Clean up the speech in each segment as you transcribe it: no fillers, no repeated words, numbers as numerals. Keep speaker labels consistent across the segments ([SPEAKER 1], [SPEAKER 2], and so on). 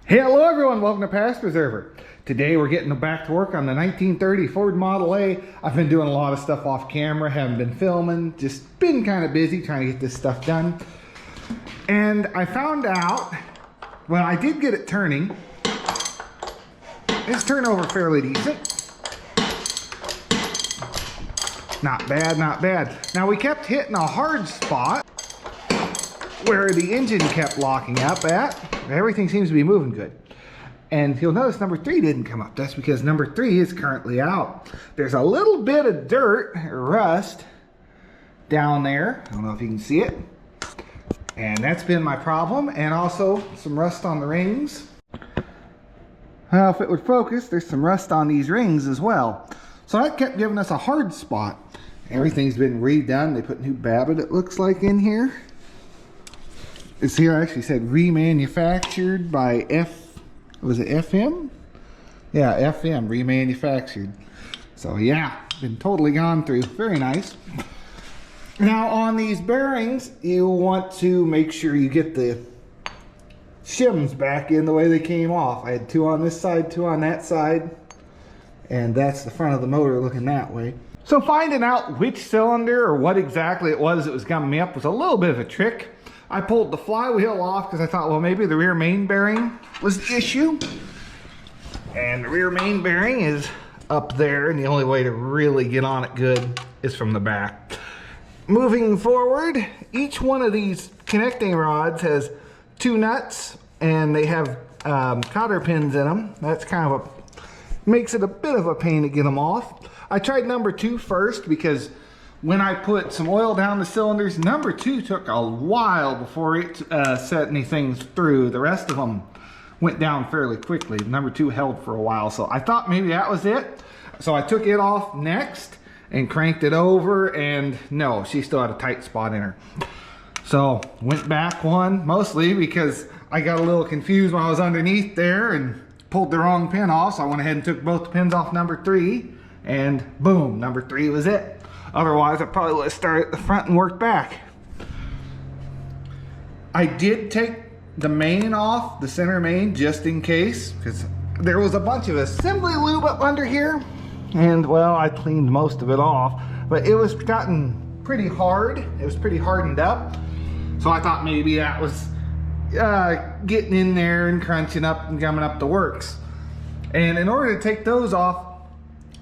[SPEAKER 1] Hello everyone, welcome to Past Preserver. Today we're getting back to work on the 1930 Ford Model A. I've been doing a lot of stuff off camera, haven't been filming, just been kind of busy trying to get this stuff done. And I found out, well, I did get it turning. It's turned over fairly decent. Not bad, not bad. Now we kept hitting a hard spot where the engine kept locking up at. Everything seems to be moving good. And you'll notice number 3 didn't come up. That's because number 3 is currently out. There's a little bit of dirt, or rust, down there. I don't know if you can see it. And that's been my problem. And also some rust on the rings. Well, if it would focus, there's some rust on these rings as well. So that kept giving us a hard spot. Everything's been redone. They put new Babbitt, it looks like, in here. It's here actually said remanufactured by was it FM? Yeah, FM, remanufactured. So yeah, been totally gone through. Very nice. Now on these bearings, you want to make sure you get the shims back in the way they came off. I had 2 on this side, 2 on that side, and that's the front of the motor looking that way. So finding out which cylinder or what exactly it was that was gumming me up was a little bit of a trick. I pulled the flywheel off because I thought, well, maybe the rear main bearing was the issue. And the rear main bearing is up there, and the only way to really get on it good is from the back. Moving forward, each one of these connecting rods has 2 nuts, and they have cotter pins in them. That's kind of makes it a bit of a pain to get them off. I tried number 2 first because when I put some oil down the cylinders, number 2 took a while before it set anything through. The rest of them went down fairly quickly. Number 2 held for a while, so I thought maybe that was it. So I took it off next and cranked it over, and no, she still had a tight spot in her. So went back one, mostly because I got a little confused when I was underneath there and pulled the wrong pin off, so I went ahead and took both the pins off number 3, and boom, number 3 was it. Otherwise, I probably would have started at the front and worked back. I did take the main off, the center main, just in case, because there was a bunch of assembly lube up under here. And, well, I cleaned most of it off. But it was gotten pretty hard. It was pretty hardened up. So I thought maybe that was getting in there and crunching up and gumming up the works. And in order to take those off,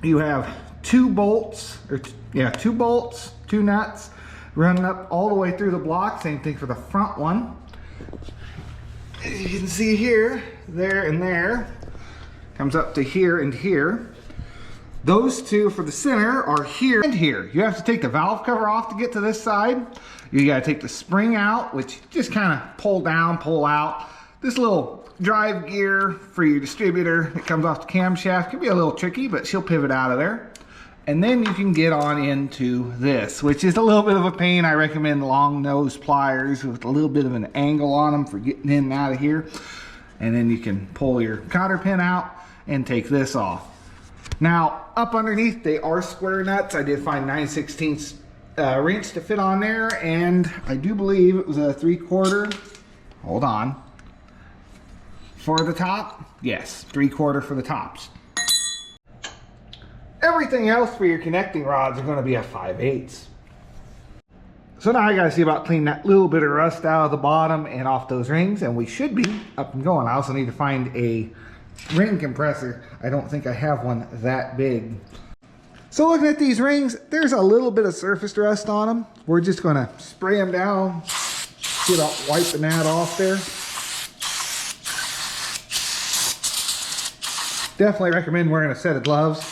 [SPEAKER 1] you have 2 bolts, or 2 bolts, 2 nuts, running up all the way through the block. Same thing for the front one. As you can see here, there and there, comes up to here and here. Those 2 for the center are here and here. You have to take the valve cover off to get to this side. You gotta take the spring out, which just kind of pull down, pull out. This little drive gear for your distributor that comes off the camshaft can be a little tricky, but she'll pivot out of there. And then you can get on into this, which is a little bit of a pain. I recommend long nose pliers with a little bit of an angle on them for getting in and out of here. And then you can pull your cotter pin out and take this off. Now, up underneath, they are square nuts. I did find 9/16 wrench to fit on there, and I do believe it was a 3/4. Hold on. For the top, yes, 3/4 for the tops. Everything else for your connecting rods are going to be a 5/8. So now I got to see about cleaning that little bit of rust out of the bottom and off those rings, and we should be up and going. I also need to find a ring compressor. I don't think I have one that big. So looking at these rings, there's a little bit of surface rust on them. We're just going to spray them down, get out wiping that off there. Definitely recommend wearing a set of gloves.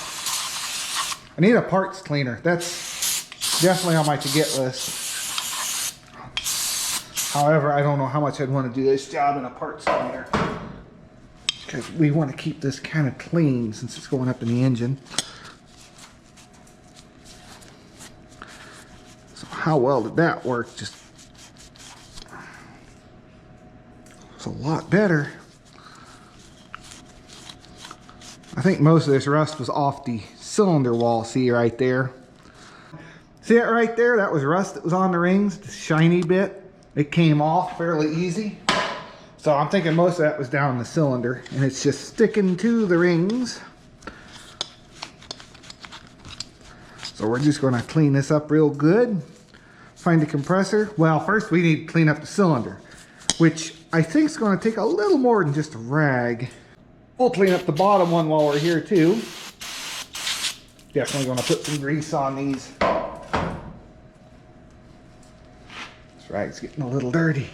[SPEAKER 1] I need a parts cleaner. That's definitely on my to-get list. However, I don't know how much I'd want to do this job in a parts cleaner, because we want to keep this kind of clean since it's going up in the engine. So how well did that work? Just, it's a lot better. I think most of this rust was off the cylinder wall. See right there? See it right there? That was rust that was on the rings, the shiny bit. It came off fairly easy. So I'm thinking most of that was down in the cylinder, and it's just sticking to the rings. So we're just going to clean this up real good. Find the compressor. Well, first we need to clean up the cylinder, which I think is going to take a little more than just a rag. We'll clean up the bottom one while we're here too. Definitely going to put some grease on these. This rag's getting a little dirty.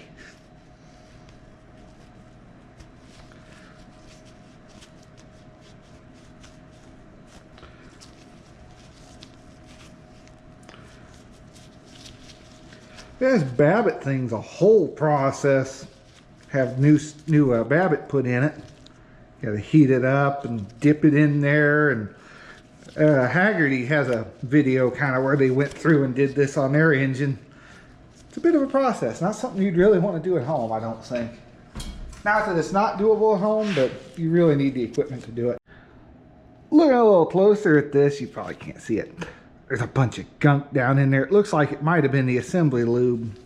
[SPEAKER 1] This Babbitt thing's a whole process. Have new Babbitt put in it. You gotta heat it up and dip it in there. And Hagerty has a video kind of where they went through and did this on their engine. It's a bit of a process. Not something you'd really want to do at home, I don't think. Not that it's not doable at home, but you really need the equipment to do it. Looking a little closer at this, you probably can't see it. There's a bunch of gunk down in there. It looks like it might have been the assembly lube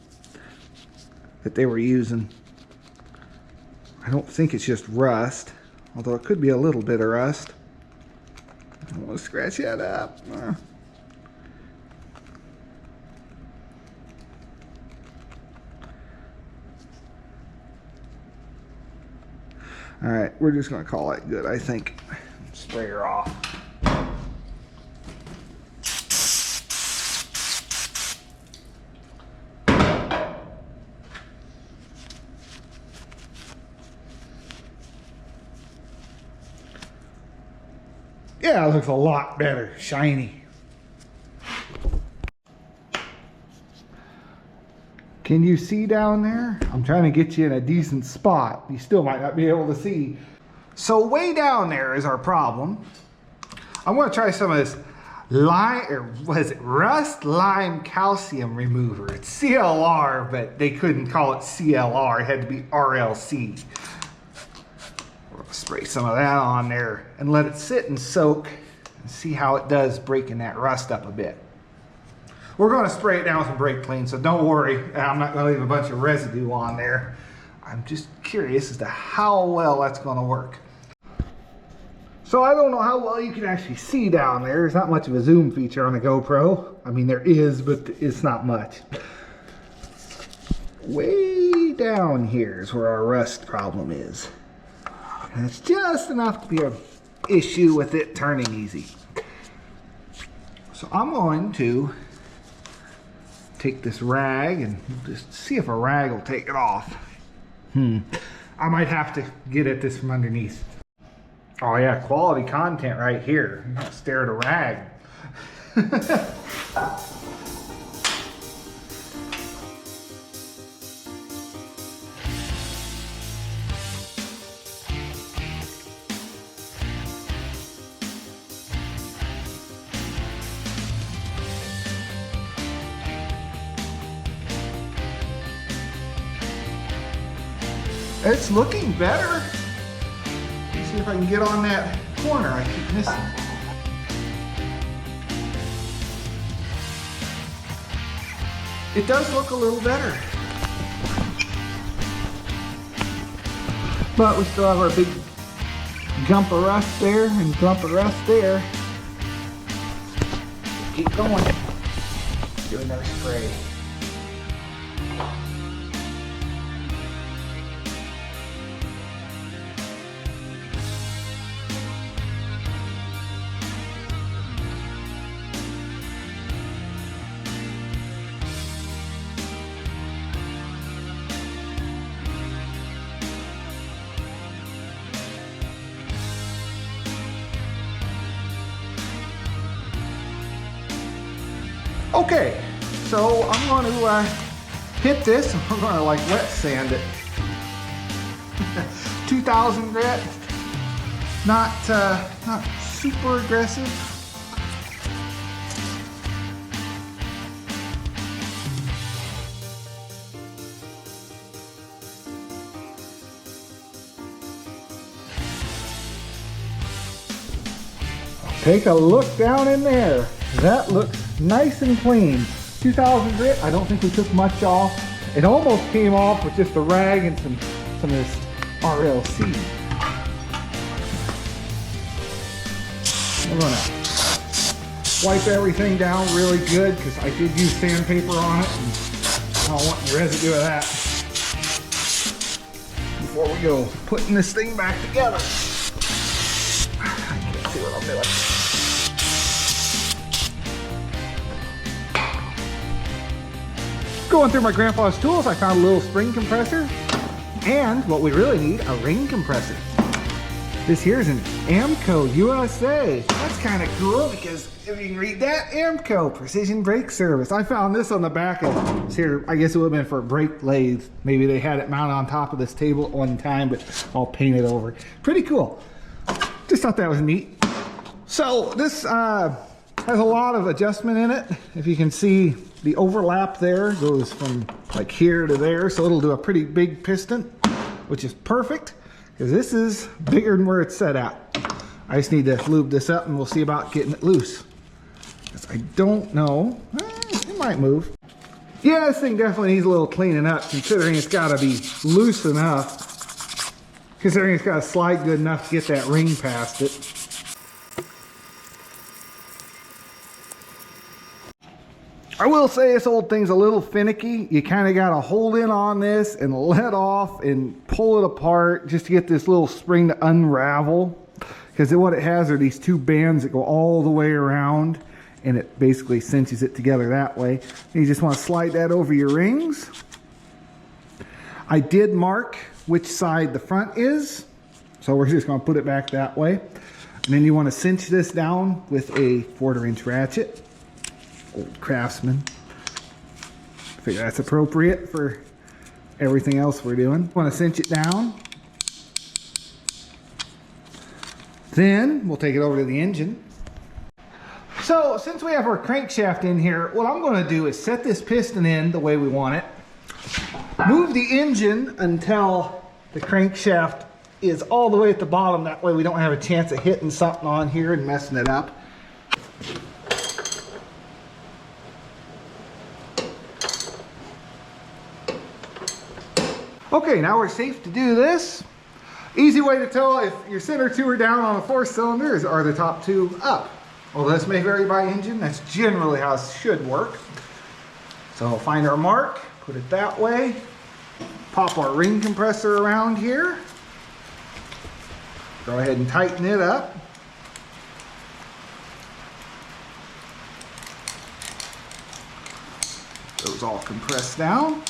[SPEAKER 1] that they were using. I don't think it's just rust, although it could be a little bit of rust. I want to scratch that up. All right, we're just going to call that good, I think. Spray her off. Yeah, it looks a lot better, shiny. Can you see down there? I'm trying to get you in a decent spot. You still might not be able to see. So way down there is our problem. I'm going to try some of this lime, or what is it? Rust Lime Calcium Remover. It's CLR, but they couldn't call it CLR. It had to be RLC. Spray some of that on there and let it sit and soak and see how it does breaking that rust up a bit. We're going to spray it down with some brake clean, so don't worry. I'm not going to leave a bunch of residue on there. I'm just curious as to how well that's going to work. So I don't know how well you can actually see down there. There's not much of a zoom feature on the GoPro. I mean, there is, but it's not much. Way down here is where our rust problem is. And it's just enough to be an issue with it turning easy. So I'm going to take this rag and just see if a rag will take it off. I might have to get at this from underneath. Oh yeah, quality content right here. You don't stare at a rag. It's looking better. Let's see if I can get on that corner I keep missing. It does look a little better. But we still have our big gump of rust there and gump of rust there. Keep going. Do another spray. Okay, so I'm going to hit this and we're going to like wet sand it. 2000 grit, not super aggressive. Take a look down in there. That looks nice and clean. 2000 grit, I don't think we took much off. It almost came off with just a rag and some of this RLC. I'm gonna wipe everything down really good because I did use sandpaper on it and I don't want any residue of that before we go putting this thing back together. I can't see what I'm doing. Going through my grandpa's tools, I found a little spring compressor and what we really need, a ring compressor. This here is an AMCO USA. That's kind of cool because if you can read that, AMCO Precision Brake Service. I found this on the back of this here. I guess it would have been for a brake lathe. Maybe they had it mounted on top of this table at one time, but all painted over. Pretty cool. Just thought that was neat. So this has a lot of adjustment in it. If you can see, the overlap there goes from like here to there, so it'll do a pretty big piston, which is perfect because this is bigger than where it's set at. I just need to lube this up and we'll see about getting it loose. I don't know, it might move. Yeah, this thing definitely needs a little cleaning up considering it's got to be loose enough, considering it's got to slide good enough to get that ring past it. I will say this old thing's a little finicky. You kind of got to hold in on this and let off and pull it apart just to get this little spring to unravel. Because what it has are these two bands that go all the way around and it basically cinches it together that way. And you just want to slide that over your rings. I did mark which side the front is, so we're just going to put it back that way. And then you want to cinch this down with a 1/4 inch ratchet. Old Craftsman. Figure that's appropriate for everything else we're doing. Want to cinch it down. Then we'll take it over to the engine. So since we have our crankshaft in here, what I'm going to do is set this piston in the way we want it. Move the engine until the crankshaft is all the way at the bottom. That way we don't have a chance of hitting something on here and messing it up. Okay, now we're safe to do this. Easy way to tell if your center two are down on a 4-cylinder is are the top two up. Although this may vary by engine, that's generally how it should work. So find our mark, put it that way, pop our ring compressor around here, go ahead and tighten it up. Those all compressed down.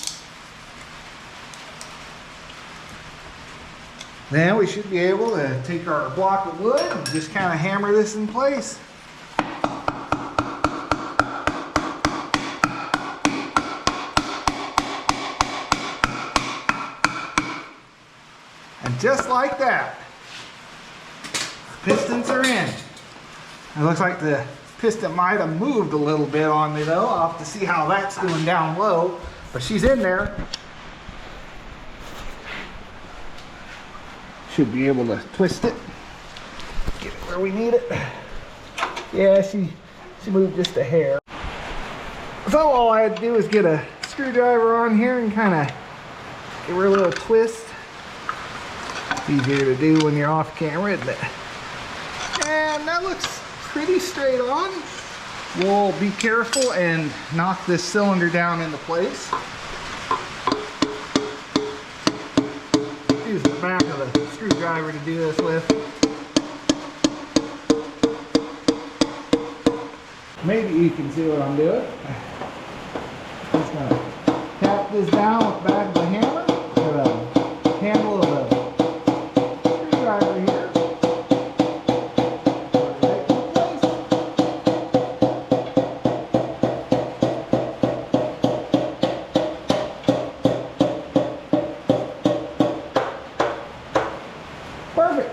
[SPEAKER 1] Then we should be able to take our block of wood and just kind of hammer this in place. And just like that, pistons are in. It looks like the piston might have moved a little bit on me though. I'll have to see how that's doing down low, but she's in there. Should be able to twist it, get it where we need it. Yeah, she moved just a hair. So all I had to do is get a screwdriver on here and kind of give her a little twist. It's easier to do when you're off camera, isn't it? And that looks pretty straight on. We'll be careful and knock this cylinder down into place. Use the back of the screwdriver to do this with. Maybe you can see what I'm doing. Just gonna tap this down with the back of the hammer, with a handle of the screwdriver here. Perfect.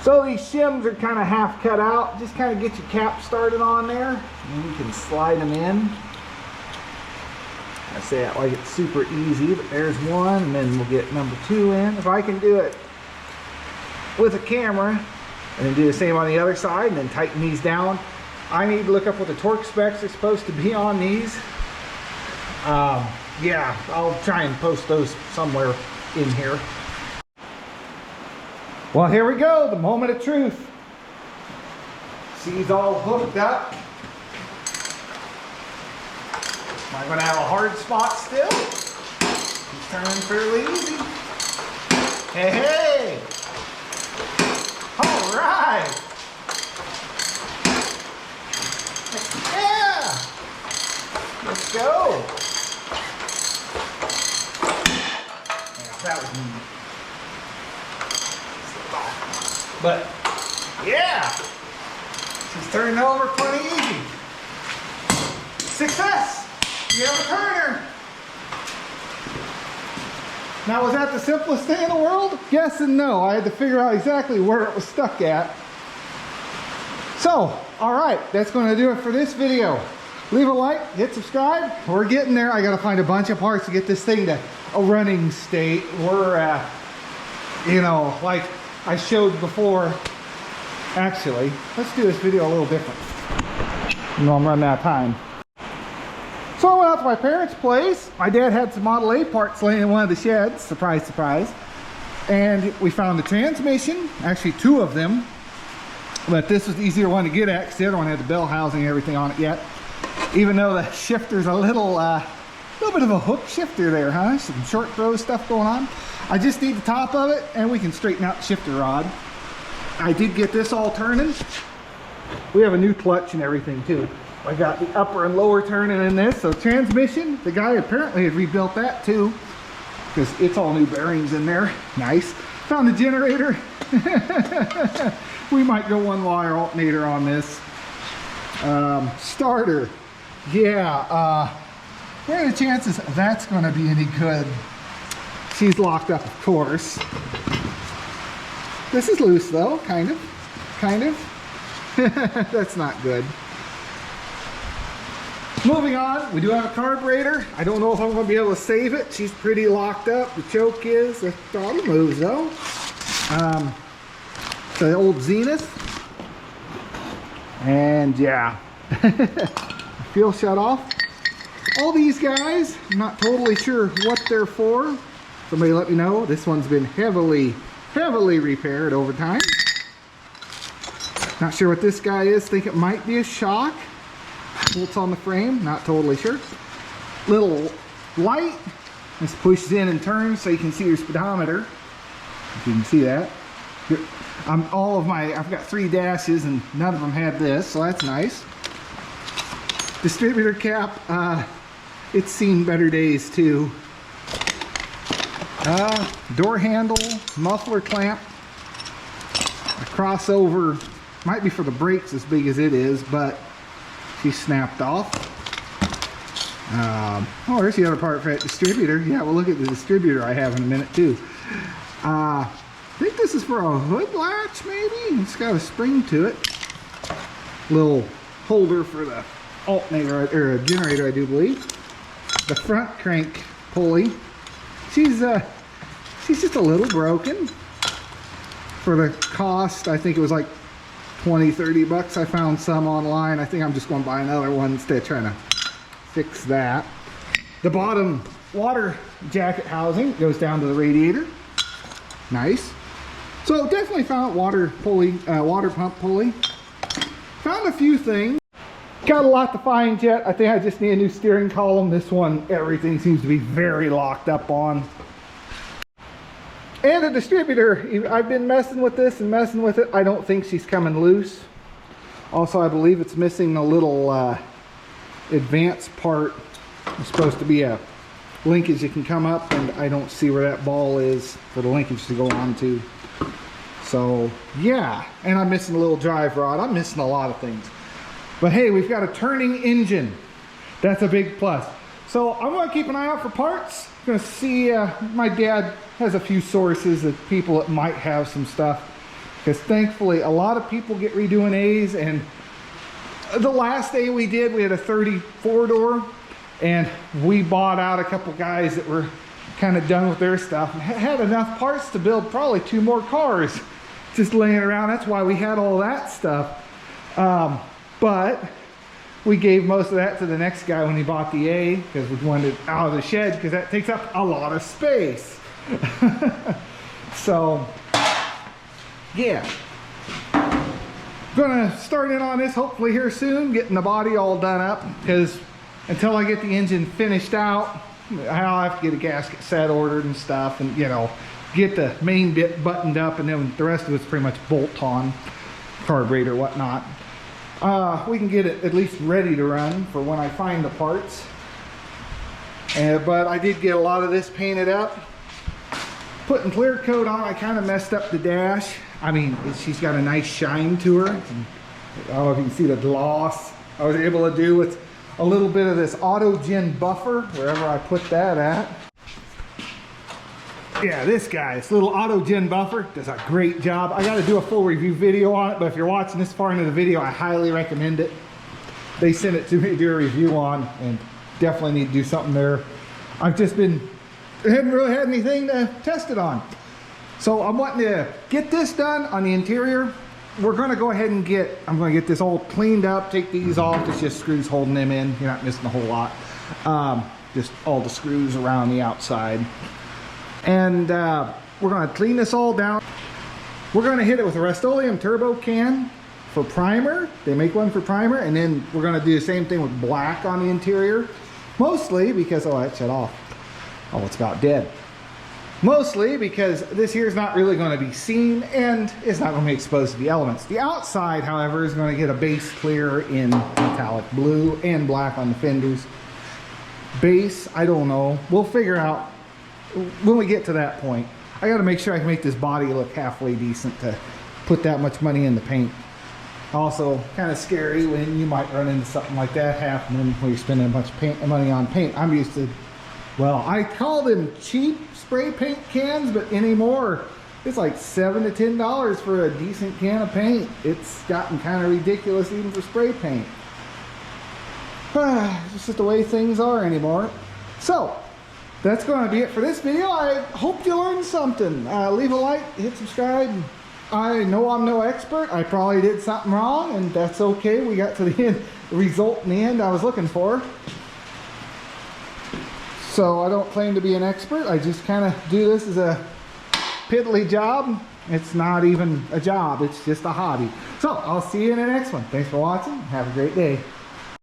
[SPEAKER 1] So these shims are kind of half cut out. Just kind of get your cap started on there, and you can slide them in. I say that like it's super easy, but there's one, and then we'll get number 2 in. If I can do it with a camera, and then do the same on the other side, and then tighten these down. I need to look up what the torque specs are supposed to be on these. Yeah, I'll try and post those somewhere in here. Well, here we go, the moment of truth. She's all hooked up. Am I going to have a hard spot still? She's turning fairly easy. Hey, hey! All right! Yeah! Let's go! Yeah, that was neat. But, yeah! She's turning over plenty easy. Success! You have a turner! Now, was that the simplest thing in the world? Yes and no. I had to figure out exactly where it was stuck at. So, alright, that's going to do it for this video. Leave a like, hit subscribe. We're getting there. I got to find a bunch of parts to get this thing to a running state. We're, you know, like I showed before. Actually, let's do this video a little different. You know, I'm running out of time. So I went out to my parents' place. My dad had some Model A parts laying in one of the sheds. Surprise, surprise. And we found the transmission, actually 2 of them. But this was the easier one to get at because the other one had the bell housing and everything on it yet. Even though the shifter's a little bit of a hook shifter there, huh? Some short throw stuff going on. I just need the top of it and we can straighten out the shifter rod. I did get this all turning. We have a new clutch and everything too. I got the upper and lower turning in this. So transmission, the guy apparently had rebuilt that too because it's all new bearings in there. Nice. Found the generator. We might go 1-wire alternator on this. Starter. Yeah, what are the chances that's going to be any good? She's locked up, of course. This is loose though, kind of. That's not good. Moving on, we do have a carburetor. I don't know if I'm going to be able to save it. She's pretty locked up. The choke is. The throttle moves though. The old Zenith. And yeah. Fuel shut off. All these guys, I'm not totally sure what they're for. Somebody let me know. This one's been heavily repaired over time. Not sure what this guy is. Think it might be a shock. Bolts on the frame, not totally sure. Little light. This pushes in and turns so you can see your speedometer. If you can see that. I've got 3 dashes and none of them had this, so that's nice. Distributor cap, it's seen better days too. Door handle, muffler clamp, a crossover, might be for the brakes as big as it is, but she snapped off. Oh, there's the other part for that distributor. Yeah, we'll look at the distributor I have in a minute too. I think this is for a hood latch maybe. It's got a spring to it. Little holder for the alternator or generator, I do believe. The front crank pulley. She's just a little broken. For the cost, I think it was like 20-30 bucks. I found some online. I think I'm just going to buy another one instead of trying to fix that. The bottom water jacket housing goes down to the radiator. Nice. So definitely found water pump pulley. Found a few things. Got a lot to find yet. I think I just need a new steering column. This one, everything seems to be very locked up on. And the distributor, I've been messing with this and messing with it. I don't think she's coming loose. Also, I believe it's missing a little advanced part. It's supposed to be a linkage that can come up, and I don't see where that ball is for the linkage to go on to. So, yeah. And I'm missing a little drive rod. I'm missing a lot of things. But hey, we've got a turning engine. That's a big plus. So I'm going to keep an eye out for parts. I'm going to see, my dad has a few sources of people that might have some stuff. Because thankfully, a lot of people get redoing A's. And the last A we did, we had a 34 door. And we bought out a couple guys that were kind of done with their stuff. And had enough parts to build probably 2 more cars just laying around. That's why we had all that stuff. But We gave most of that to the next guy when he bought the A because we wanted it out of the shed because that takes up a lot of space. So, yeah. Gonna start in on this hopefully here soon, getting the body all done up because until I get the engine finished out, I'll have to get a gasket set ordered and stuff and, you know, get the main bit buttoned up, and then the rest of it's pretty much bolt on, carburetor, whatnot. We can get it at least ready to run for when I find the parts. But I did get a lot of this painted up. Putting clear coat on, I kind of messed up the dash. I mean, she's got a nice shine to her. I don't know if you can see the gloss I was able to do with a little bit of this Autogen buffer, wherever I put that at. Yeah, this guy, this little Autogen buffer, does a great job. I got to do a full review video on it, but if you're watching this far into the video, I highly recommend it. They sent it to me to do a review on, and definitely need to do something there. I've just been, haven't really had anything to test it on. So I'm wanting to get this done on the interior. We're going to go ahead and I'm going to get this all cleaned up, take these off. It's just screws holding them in. You're not missing a whole lot. Just all the screws around the outside. And we're going to clean this all down. We're going to hit it with a Rust-Oleum turbo can for primer. They make one for primer, and then we're going to do the same thing with black on the interior. Mostly because, oh, that shut off. Oh, it's about dead. Mostly because this here is not really going to be seen, and it's not going to be exposed to the elements. The outside, however, is going to get a base clear in metallic blue and black on the fenders. Base, I don't know. We'll figure out when we get to that point. I got to make sure I can make this body look halfway decent to put that much money in the paint. Also, kind of scary when you might run into something like that happening when you're spending a bunch of money on paint. I'm used to, well, I call them cheap spray paint cans, but anymore it's like $7 to $10 for a decent can of paint. It's gotten kind of ridiculous even for spray paint. It's just the way things are anymore. So that's going to be it for this video. I hope you learned something. Leave a like, hit subscribe. I know I'm no expert. I probably did something wrong, and that's okay. We got to the end, the result in the end I was looking for. So I don't claim to be an expert. I just kind of do this as a piddly job. It's not even a job. It's just a hobby. So I'll see you in the next one. Thanks for watching. Have a great day.